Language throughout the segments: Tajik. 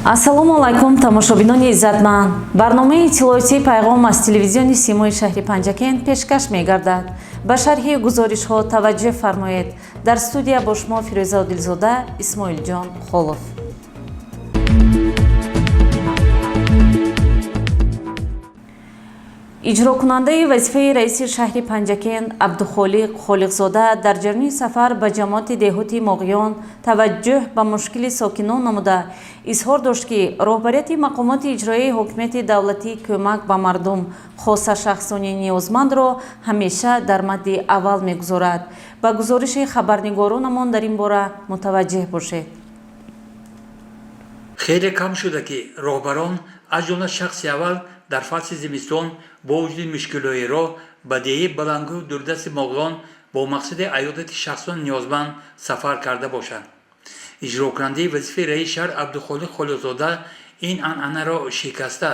ассалому алайкум тамошобинони иззатманд. барномаи иттилоотии пайғом аз телевизиони симои шаҳри Панҷакен пешкаш мегардад. ба шарҳи гузоришҳо таваҷҷӯҳ фармоед. дар студия бо шумо Фирӯза Одилзода, Исмоилҷон Холов. иҷрокунандаи вазифаи раиси шаҳри Панҷакен Абдухолиқ Холиқзода дар ҷараёни сафар ба ҷамоати деҳоти Моғиён таваҷҷӯҳ ба мушкили сокинон намуда изҳор дошт, ки роҳбарияти мақомоти иҷроии ҳокимияти давлатӣ кӯмак ба мардум, хоса шахсони ниёзмандро ҳамеша дар мадди аввал мегузорад. ба гузориши хабарнигоронамон дар ин бора мутаваҷҷеҳ бошед. хеле кам шуда ки роҳбарон аз ҷумла шахси аввал дар фасли зимистон бо вуҷуди мушкилоиро ба деҳаи балангӯ дурдасти Моғиён бо мақсади аёдати шахсони ниёзманд сафар карда бошанд. иҷрокунандаи вазифаи раиси шаҳр Абдухолиқ Холиқзода ин анъанаро шикаста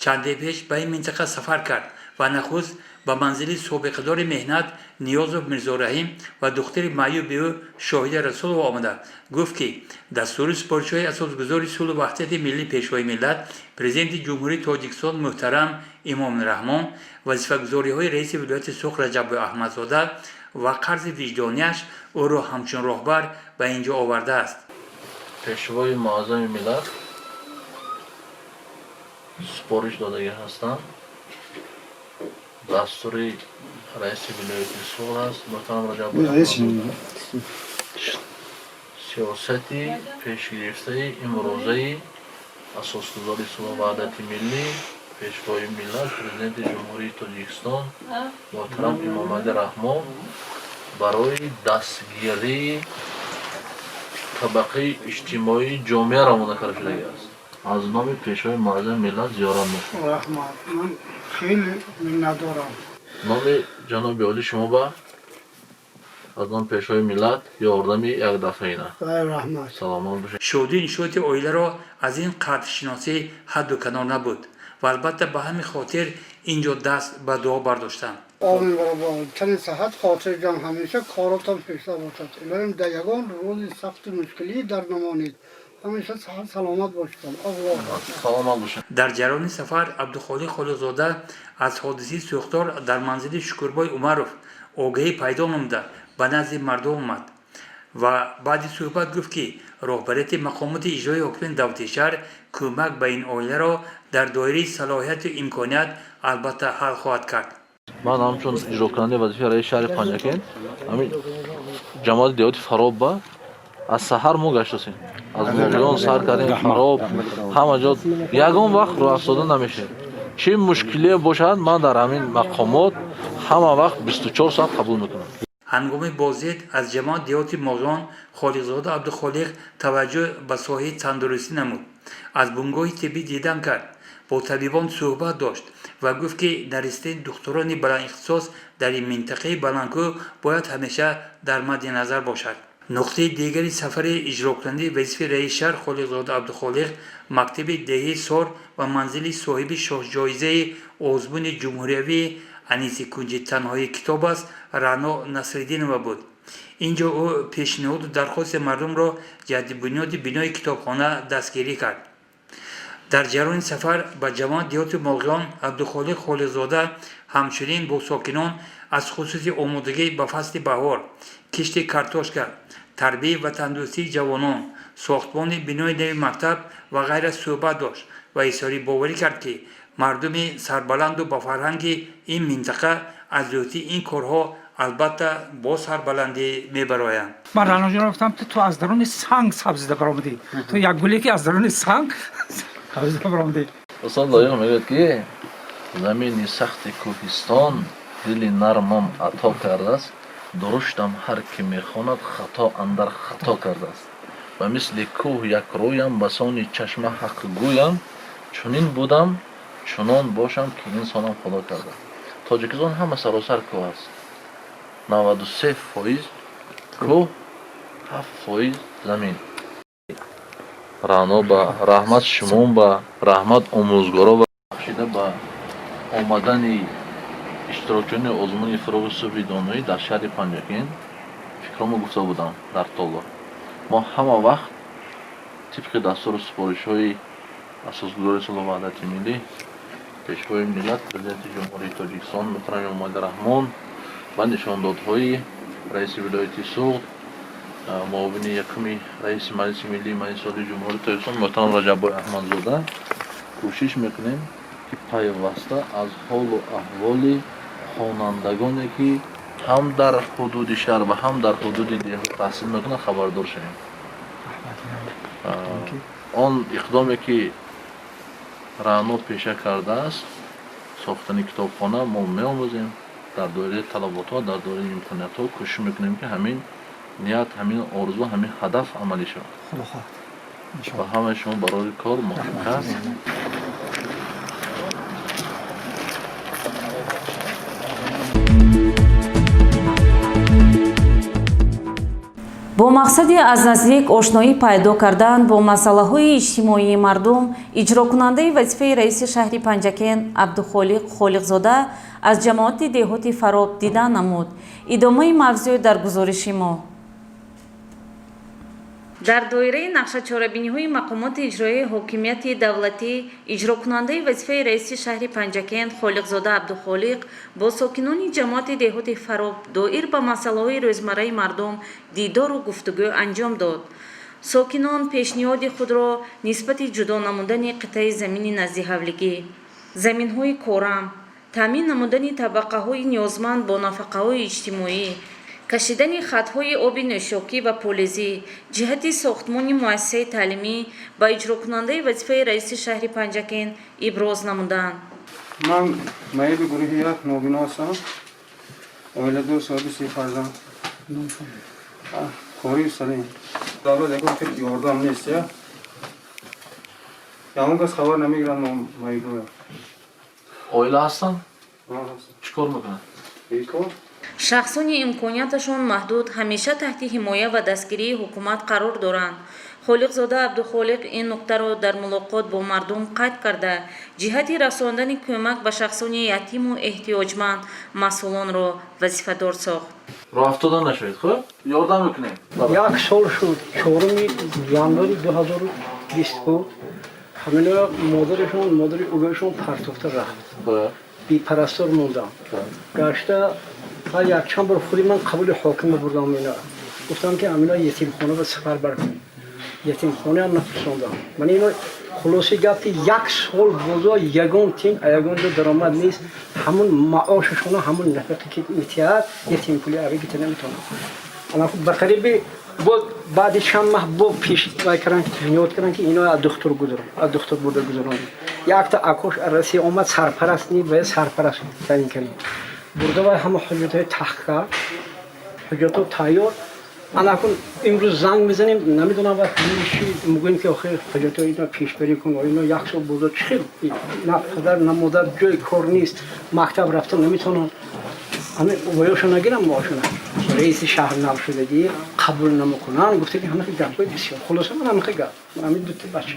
чанде пеш ба ин минтақа сафар кард ва нахуст ба манзили собиқадори меҳнат Ниёзов Мирзораҳим ва духтари маъюби ӯ Шоҳида Расулова омада гуфт, ки дастури супоришҳои асосгузори сулҳу ваҳдати миллӣ пешвои миллат президенти ҷумҳурии Тоҷикистон муҳтарам Имомур Раҳмон вазифагузориҳои раиси вилояти Сух Раҷабов Аҳмадзода ва қарзи виҷдонияш ӯро ҳамчун роҳбар ба ин ҷо овардааст. пешвои муаззами миллат супориш додагӣ ҳастанд. дастури раиси вилояти Сух аст муҳтарам Раҷабов Аҳмадзода сиёсати пешгирифтаи имрӯзаи асосгузори сулҳу ваҳдати миллӣ пешвои миллат президенти ҷумҳурии Тоҷикистон муҳтарам Имомур Раҳмон барои дастгирии табақаи иҷтимоии ҷомеа равона карда шудагиаст. аз номи пешвои муаззами миллат зиёрат мекунам. ман хеле миннатдорам. номи ҷаноби олӣ шумо ба аз номи пешвои миллат ёрдами якдафаина саломат бошед. шодии иншооти оиларо аз ин қадршиносӣ ҳадду канор набуд ва албатта ба ҳамин хотир ин ҷо даст ба дуо бардоштанд. آمین برابر تن صحت خاطر جان همیشه کاراتان پیشتا باشد. الان در یگان روز سخت مشکلی در نمانید. همیشه صحت سلامت باشید. саломат бошед. дар ҷараёни сафар Абдухолиқ Холиқзода аз ҳодисаи сӯхтор дар манзили Шукурбой Умаров огаҳӣ пайдо намуда ба назди мардум омад ва баъди суҳбат гуфт, ки роҳбарияти мақомоти иҷроии ҳокимияти давлати шаҳр кӯмак ба ин оиларо дар доираи салоҳияту имконият албатта ҳал хоҳад кард. ман ҳамчун иҷрокунандаи вазифаи раиси шаҳри Панҷакен ҳамин ҷамоати деҳоти Фароб ба аз саҳар мо гаштасем. аз Моғиён сар кардем, Фароб, ҳама ҷо ягон вақт роҳ афзода намешавем. чӣ мушкилие бошад, ман дар ҳамин мақомот ҳама вақт 24 соат қабул мекунам. ҳангоми боздид аз ҷамоати деҳоти Моғиён Холиқзода Абдухолиқ таваҷҷӯҳ ба соҳаи тандурустӣ намуд. аз бунгоҳи тиббӣ дидан кард, бо табибон суҳбат дошт ва гуфт, ки наристани духтурони баландихтисос дар ин минтақаи баландкӯ бояд ҳамеша дар мадди назар бошад. нуқтаи дигари сафари иҷрокунандаи вазифаи раиси шаҳр Холиқзода Абдухолиқ мактаби деҳаи Сор ва манзили соҳиби шоҳҷоизаи озмуни ҷумҳуриявии Аниси Кунҷи танҳои китоб аст, Раъно Насриддинова буд. ин ҷо ӯ пешниҳоду дархости мардумро ҷаҳати бунёди бинои китобхона дастгирӣ кард. дар ҷараёни сафар ба ҷамоати деҳоти Моғиён Абдухолиқ Холиқзода ҳамчунин бо сокинон аз хусуси омодагӣ ба фасли баҳор, кишти картошка, тарбияи ва тандурустии ҷавонон, сохтмони бинои нави мактаб ва ғайра суҳбат дошт ва изҳори боварӣ кард, ки мардуми сарбаланду ба фарҳанги ин минтақа аз зиёдатии ин корҳо албатта бо сарбаландӣ мебароянд. من رانوجان گفتم تو از درون سنگ سبزیده برآمدی. تو یک گلی که از درون سنگ سبزیده برآمدی. Расул доим мегӯяд, ки замини сахти кӯҳистон дили нармам ато кардааст. дуруштам ҳар ки мехонад хато андар хато кардааст. ва мисли кӯҳ якрӯям ба сони чашма ҳақ гӯям. чунин будам чунон бошам ки инсонам худо карда. Тоҷикистон ҳама саросар кӯҳ аст. 93% кӯҳ, 7% замин. раъно ба раҳмат шумон ба раҳмат омӯзгоро ва бахшида ба омадани иштирокчиёни озмуни фурӯғи субҳи доноӣ дар шаҳри Панҷакен фикромо гуфта будам дар толо. мо ҳама вақт тибқи дастури супоришҳои اساسگزار سلو وحدت ملی، پیشوای ملت پرزیدنت جمهوری تاجیکستان محترم امامعلی رحمان و نشاندادهای رئیس ولایت سوخت، معاون یکمی رئیس مجلس ملی مجلس عالی جمهوری تاجیکستان محترم رجب‌بای احمدزاده کوشش میکنیم که پیوسته از حال و احوال خوانندگانی که هم در حدود شهر و هم در حدود دیه تحصیل میکنن خبردار شویم. آن اقدامی که رعنا پیشه کرده است ساختن کتابخانه ما می‌آموزیم در دایره طلبات ها، در دایره امکانات ها کوشش میکنیم که همین نیت، همین آرزو، همین هدف عملی شود و همه شما برای کار موافق هست. бо мақсади аз наздик ошноӣ пайдо кардан бо масъалаҳои иҷтимоии мардум иҷрокунандаи вазифаи раиси шаҳри Панҷакен Абдухолиқ Холиқзода аз ҷамоати деҳоти Фароб дидан намуд. идомаи мавзӯъ дар гузориши мо. дар доираи нақшачорабиниҳои мақомоти иҷроии ҳокимияти давлатӣ иҷрокунандаи вазифаи раиси шаҳри Панҷакен Холиқзода Абдухолиқ бо сокинони ҷамоати деҳоти Фароб доир ба масъалаҳои рӯзмарраи мардум дидору гуфтугӯ анҷом дод. сокинон пешниҳоди худро нисбати ҷудо намудани қитъаи замини назди заминҳои корам, таъмин намудани табақаҳои ниёзманд бо нафақаҳои иҷтимоӣ, кашидани хатҳои оби нӯшокӣ ва полизӣ, ҷиҳати сохтмони муассисаи таълимӣ ба иҷрокунандаи вазифаи раиси шаҳри Панҷакен иброз намуданд. ман маиби гурӯҳи як нобино ҳастам. оиладор соҳиби 3 фарзанд. кории салим. давлат ягон тип ёрдам нест. ягон кас хабар намегирад мо маибро. оила ҳастан? чикор мекунад? бекор. шахсони имконияташон маҳдуд ҳамеша таҳти ҳимоя ва дастгирии ҳукумат қарор доранд. Холиқзода Абдухолиқ ин нуқтаро дар мулоқот бо мардум қайд карда, ҷиҳати расондани кӯмак ба шахсони ятиму эҳтиёҷманд масъулонро вазифадор сохт. роҳафтода нашавед, хуб? ёрдам мекунем. як сол шуд 4 январи 2020 буд. ҳамина модари угашон партофта рафт. бипарастор мондам. гашта ва якчанд бор худи ман қабули ҳоким бурдам мена. гуфтам ки амина ятимхона ба сафар баркун. ятимхона ҳам напурсондам. ман ино хулоси гапи як сол бозо ягон тин ягон даромад нест. ҳамун маошашона ҳамун нафақи ки метиҳад ятимпули ави гита наметавонам. ана ба қариби баъди чанд маҳ бо пеш кардан пешниҳод кардан ки ино аз духтур бурда гузаронем. якта акош раси омад сарпараст ни бояд сарпараст таъин кардем. бурда вай ҳама ҳуҷҷатҳои таҳқиқ ҳуҷҷатҳо тайёр. ана кун имрӯз занг мезанем намедонам ва чӣ мегӯем ки охир ҳуҷҷатҳои ино пешбарӣ кун. ино як сол бузо чӣ хел на падар на модар ҷои кор нест, мактаб рафта наметавонанд. ҳамин воёшо нагирам моошона раиси шаҳр навшудагӣ қабул намекунанд. гуфта ки ҳамаи гапҳои бисёр хулоса ман ҳамаи гап ҳамин дута бача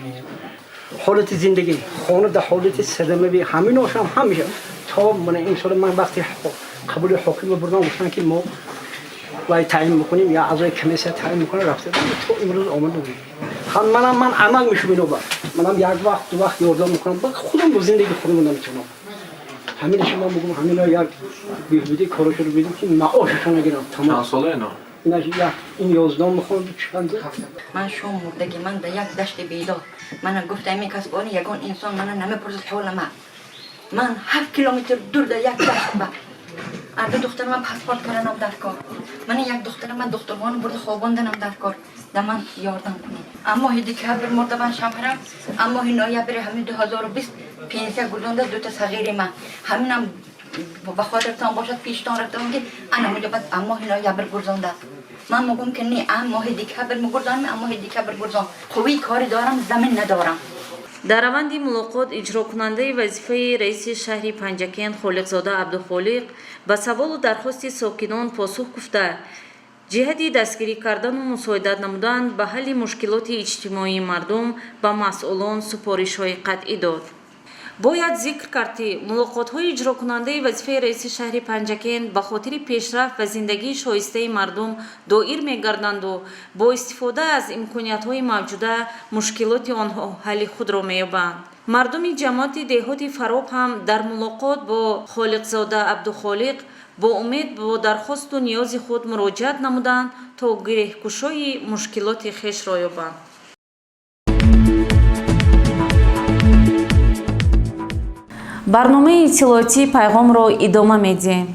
ҳолати зиндагӣ хона дар ҳолати садамавӣ ҳаминошам ҳамеша то мана имсола ман вақти қабули ҳокима бурдам гуфтанд ки мо вай таъин мекунем я аъзои комиссия таъин мекунад рафтадам то имрӯз омада будем. ман амал мешум инова манам як вақт ду вақт ёрдам мекунам ба худам бо зиндагии худам наметавонам. ҳаминашо ман мегӯям ҳамина як беҳбудии корошро бидем ки маошашо нагирам тамом. чанд сола ино? ин 11 мехонд чанд. ман шум мурдаги ман да як дашти бедор мана гуфтам ин касбони ягон инсон мана намепурсад ҳолама. ман 7 километр дур да як дашт ба арда духтарам паспорт карданам дар кор. мана як духтарам духтурвон бурда хобонданам дар кор. да ман ёрдам кунед. аммо декабр мурдабан шамҳарам аммо ноябри ҳамин 2020 пенсия гузонда дута сағири ман ҳаминам ба хотиртон бошад пиштон рафтам ки ана муҷабат аммо ноябр гузонда ман мегӯям ки не аммо декабр мегузонам аммо декабр гузон қуввии кори дорам замин надорам. дар раванди мулоқот иҷрокунандаи вазифаи раиси шаҳри Панҷакен Холиқзода Абдухолиқ ба саволу дархости сокинон посух гуфта, ҷиҳати дастгирӣ кардану мусоидат намудан ба ҳалли мушкилоти иҷтимоии мардум ба масъулон супоришҳои қатъӣ дод. бояд зикр кард ки мулоқотҳои иҷрокунандаи вазифаи раиси шаҳри Панҷакен ба хотири пешрафт ва зиндагии шоистаи мардум доир мегарданду бо истифода аз имкониятҳои мавҷуда мушкилоти онҳо ҳалли худро меёбанд. мардуми ҷамоати деҳоти Фароб ҳам дар мулоқот бо Холиқзода Абдухолиқ бо умед бо дархосту ниёзи худ муроҷиат намуданд то гиреҳкушои мушкилоти хешро ёбанд. барномаи иттилоотии пайғомро идома медиҳем.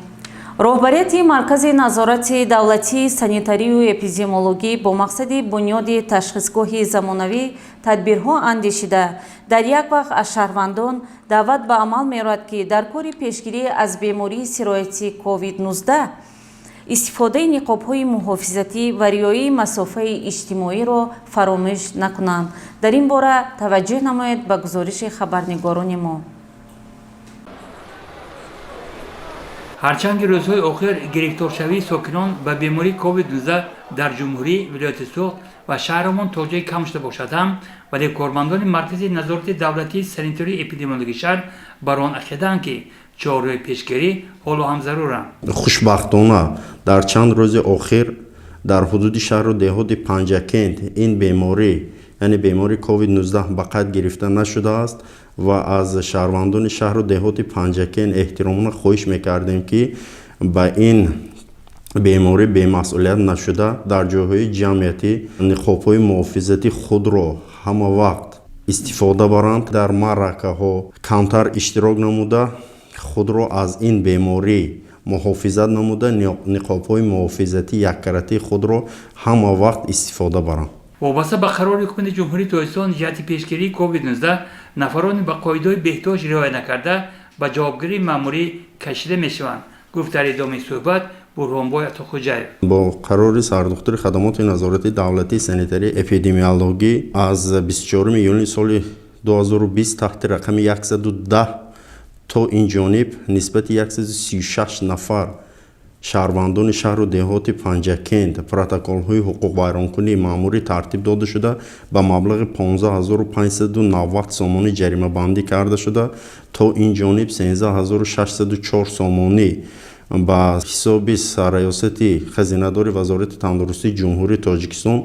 роҳбарияти маркази назорати давлатии санитарию эпидемиологӣ бо мақсади бунёди ташхисгоҳи замонавӣ тадбирҳо андешида дар як вақт аз шаҳрвандон даъват ба амал меравад ки дар кори пешгирӣ аз бемории сироятии COVID-19 истифодаи ниқобҳои муҳофизатӣ ва риояи масофаи иҷтимоиро фаромӯш накунанд. дар ин бора таваҷҷӯҳ намоед ба гузориши хабарнигорони мо. ҳарчанди рӯзҳои охир гирифторшавии сокинон ба бемории COVID-19 дар ҷумҳурӣ, вилояти Суғд ва шаҳрамон то ҷое кам шуда бошад ҳам, вале кормандони маркази назорати давлатии санитарии эпидемиологии шаҳр барон акиданд ки чораҳои пешгирӣ ҳоло ҳам заруранд. хушбахтона дар чанд рӯзи охир дар ҳудуди шаҳру деҳоти Панҷакент ин беморӣ яъне бемории COVID-19 ба қайд гирифта нашудааст ва аз шаҳрвандони шаҳру деҳоти Панҷакен эҳтиромона хоҳиш мекардем ки ба ин беморӣ бемасъулият нашуда дар ҷойҳои ҷамъиятӣ ниқобҳои муҳофизати худро ҳама вақт истифода баранд, дар маъракаҳо камтар иштирок намуда худро аз ин беморӣ муҳофизат намуда ниқобҳои муҳофизати яккаратии худро ҳама вақт истифода баранд. вобаста ба қарори ҳукумати ҷумҳурии Тоҷикистон ҷиҳати пешгирии COVID-19 нафарони ба қоидаҳои беҳтиёҷ риоя накарда ба ҷавобгарии маъмурӣ кашида мешаванд, гуфт дар идомаи суҳбат Бурҳонбой Атохӯҷаев. бо қарори сардухтури хадамоти назорати давлатии санитарии эпидемиологӣ аз 24 июни соли 2020 таҳти рақами 110 то инҷониб нисбати 136 нафар шаҳрвандони шаҳру деҳоти Панҷакент протоколҳои ҳуқуқвайронкунии маъмурӣ тартиб дода шуда ба маблағи 15590 сомонӣ ҷаримабандӣ карда шуда, то инҷониб 13604 сомонӣ ба ҳисоби сарраёсати хазинадори вазорати тандурустии ҷумҳурии Тоҷикистон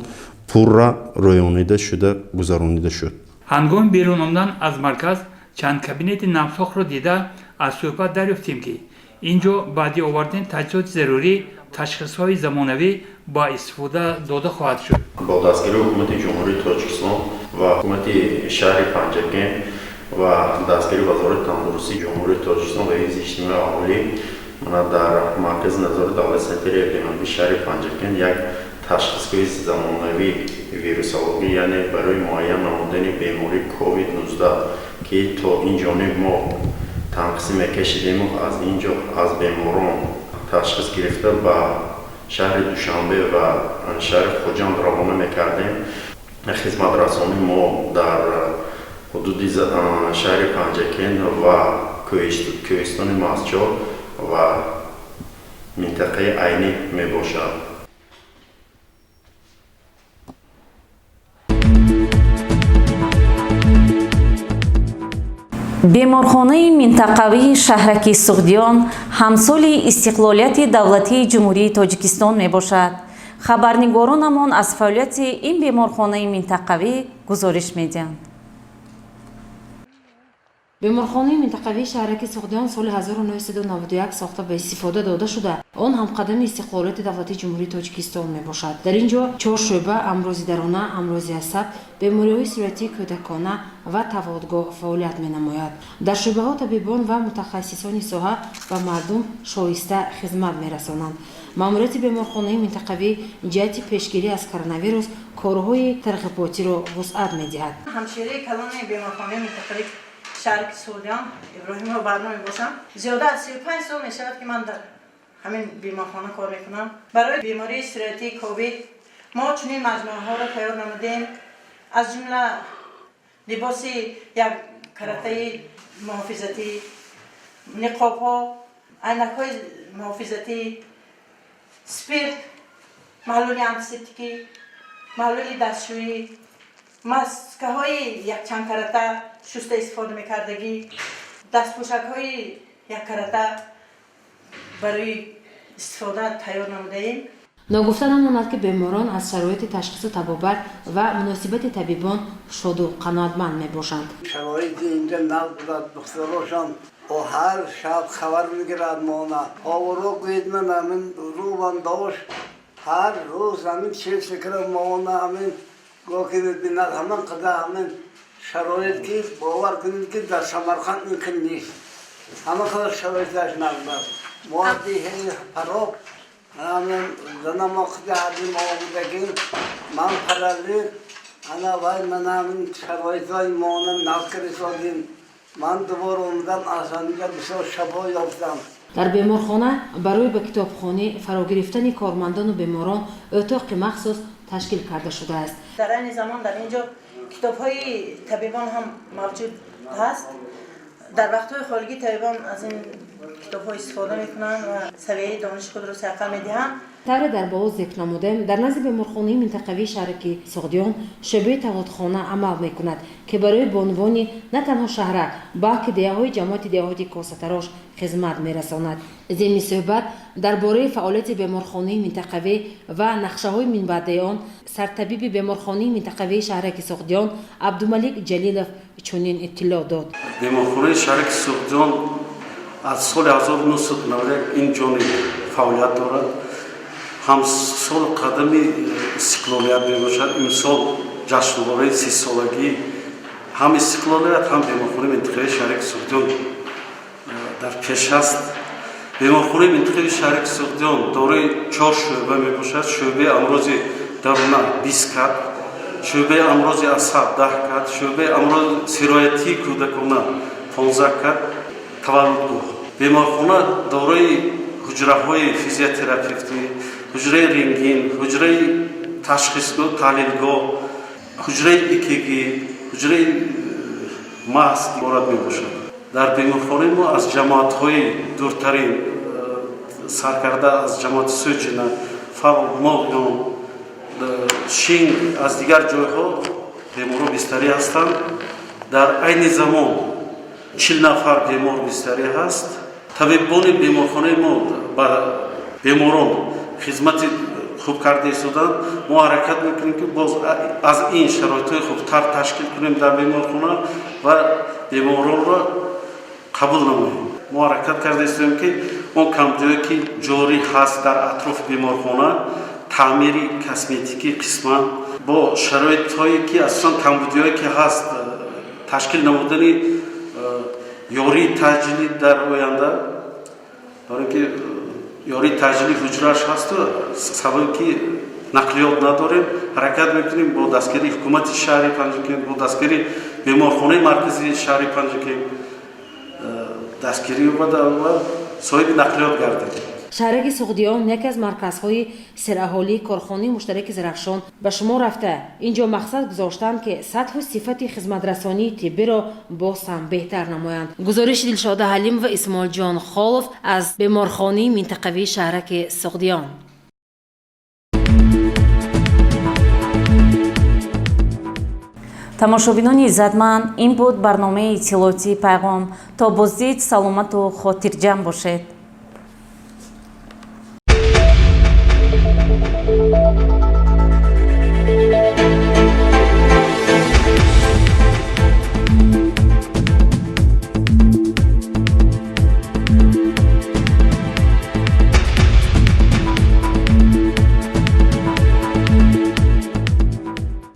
пурра рӯёнида шуда гузаронида шуд. ҳангоми берун омадан аз марказ чанд кабинети навсохро дида аз суҳбат дарёфтем ки инҷо баъди овардани таҷҳизоти зарурӣ ташхисҳои замонавӣ ба истифода дода хоҳад шуд. бо дастгирии ҳукумати ҷумҳурии Тоҷикистон ва ҳукумати шаҳри Панҷакент ва дастгирии вазорати тандурустии ҷумҳурии Тоҷикистон ва ҳифзи иҷтимоии аҳолӣ мана дар маркази назорати давлатии санитарии эпидемиологии шаҳри Панҷакент як ташхисгоҳи замонавӣ вирусологӣ яъне барои муайян намудани бемории COVID-19 ки то инҷониб мо танқисӣ мекашидем аз инҷо аз беморон ташхис гирифта ба шаҳри Душанбе ва шаҳри Хоҷанд равона мекардем. хизматрасони мо дар ҳудуди шаҳри Панҷакент ва кӯҳистони Масчор ва минтақаи айнӣ мебошад. беморхонаи минтақавии шаҳраки Суғдиён ҳамсоли истиқлолияти давлатии ҷумҳурии Тоҷикистон мебошад. хабарнигоронамон аз фаъолияти ин беморхонаи минтақавӣ гузориш медиҳанд. беморхонаи минтақавии шаҳраки Суғдиён соли 1991 сохта ба истифода дода шуда, он ҳамқадами истиқлолияти давлатии ҷумҳурии Тоҷикистон мебошад. дар ин ҷо 4 шӯъба амрозидарона, амрози асаб, бемориҳои суръатии кӯдакона ва таводгоҳ фаъолият менамояд. дар шӯъбаҳо табибон ва мутахассисони соҳа ба мардум шоиста хизмат мерасонанд. маъмурияти беморхонаи минтақавӣ ҷиҳати пешгирӣ аз коронавирус корҳои тарғиботиро вусъат медиҳад. ҳамшираи калони беморхонаи минтақавӣ шаҳраки Суғдиён Иброҳимова Барно мебошам. зиёда аз 35 сол мешавад ки ман дар ҳамин беморхона кор мекунам. барои бемории суръатии ковид мо чунин маҷмӯъаҳоро тайёр намудем, аз ҷумла либоси як каратаи муҳофизатӣ, ниқобҳо, айнакҳои муҳофизатӣ, спирт, маҳлули антисептикӣ, маҳлули дастшӯyӣ, масکаҳои якчанд карата шуста истифода мекардагӣ, дастпӯшакҳои яккарата барои истифода тайёр намудаем. ногуфта намонад ки беморон аз шароити ташхису табобат ва муносибати табибон шоду қаноатманд мебошанд. шароити инҷа нав будад, духтарошон ҳар шаб хабар мегирад мона оворо гӯед ман ҳамин рӯбам дошт ҳар рӯз ҳамин чил фикра мона ҳамин гоҳ мебинад ҳамин қадар ҳамин шароит ки бовар кунед ки дар Самарқанд ин хел нест ҳамин қадар шароиташ набудад муадди ҳели пароб ҳамин занамо қида ҳадим овудагӣ ман параллел ана вай ман ҳамин шароитҳои мона навкарисодим ман дубор омдам аз ҳамиҷа бисёр шабҳо ёфтам. дар беморхона барои ба китобхонӣ фарогирифтани кормандону беморон отоқи махсус ташкил карда шудааст. дар айни замон дар инҷо китобҳои табибон ҳам мавҷуд ҳаст. дар вақтҳои холигӣ табибон аз ин китобҳо истифода мекунанд ва савияи дониши худро сайқал медиҳанд. тавре дар боз зикр намудем дар назди беморхонаи минтақавии шаҳраки Соғдиён шӯъбаи таводхона амал мекунад ки барои бонувони на танҳо шаҳрак балки деҳаҳои ҷамоати деҳоти косатарош хизмат мерасонад. зимни суҳбат дар бораи фаъолияти беморхонаи минтақавӣ ва нақшаҳои минбаъдаи он сартабиби беморхонаи минтақавии шаҳраки Соғдиён Абдумалик Ҷалилов чунин иттилоъ дод. беморхонаи шаҳраки Соғдиён аз соли 1991 ин ҷониб фаъолият дорад. ҳамсол қадами истиқлолият мебошад. имсол ҷашнвораи 30-солагӣ ҳам истиқлолият ҳам беморхонаи минтақавии шаҳраки Соғдиён дар пеш аст. беморхонаи минтақавии шаҳраки Соғдиён дорои 4 шӯъба мебошад. шӯъбаи амрози даруна 20 кат, шӯъбаи амрози асаб 10 кат, шӯъбаи амрози сироятии кӯдакона 15 кат, таваллудгоҳ. беморхона дорои ҳуҷраҳои физиотерапевтӣ, ҳуҷраи рингин, ҳуҷраи ташхисгоҳ, таҳлилгоҳ, ҳуҷраи ЭКГ, ҳуҷраи маҳз иборат мебошад. дар беморхонаи мо аз ҷамоатҳои дуртарин сар карда аз ҷамоати Сӯҷина, Фавл, Моғён, Шинг аз дигар ҷойҳо беморҳо бистарӣ ҳастанд. дар айни замон 40 нафар бемор бистарӣ ҳаст. табибони беморхонаи мо ба беморон хизмати хуб карда истоданд. мо ҳаракат мекунем ки боз аз ин шароитҳои хубтар ташкил кунем дар беморхона ва беморонро қабул намоем. мо ҳаракат карда истодем ки он камбудиҳое ки ҷорӣ ҳаст дар атрофи беморхона таъмири косметикӣ қисман бо шароитҳое ки асосан камбудиҳое ки ҳаст ташкил намудани ёрии таъҷилӣ дар оянда барои ки ёрии таъҷилӣ ҳуҷрааш ҳасту сабаби ки нақлиёт надорем ҳаракат мекунем бо дастгирии ҳукумати шаҳри Панҷакент, бо дастгирии беморхонаи марказии шаҳри Панҷакент дастгирӣ ёбада ва соҳиби нақлиёт гардем. шаҳраки Соғдиён яке аз марказҳои сераҳолии корхонаи муштараки Зарахшон ба шумор рафта инҷо мақсад гузоштанд ки сатҳу сифати хизматрасонии тиббиро боз ҳам беҳтар намоянд. гузориши Дилшода Ҳалимова, Исмоилҷон Холов аз беморхонаи минтақавии шаҳраки Соғдиён. тамошобинони иззатманд, ин буд барномаи иттилоотии пайғом. то боздид саломату хотирҷамъ бошед.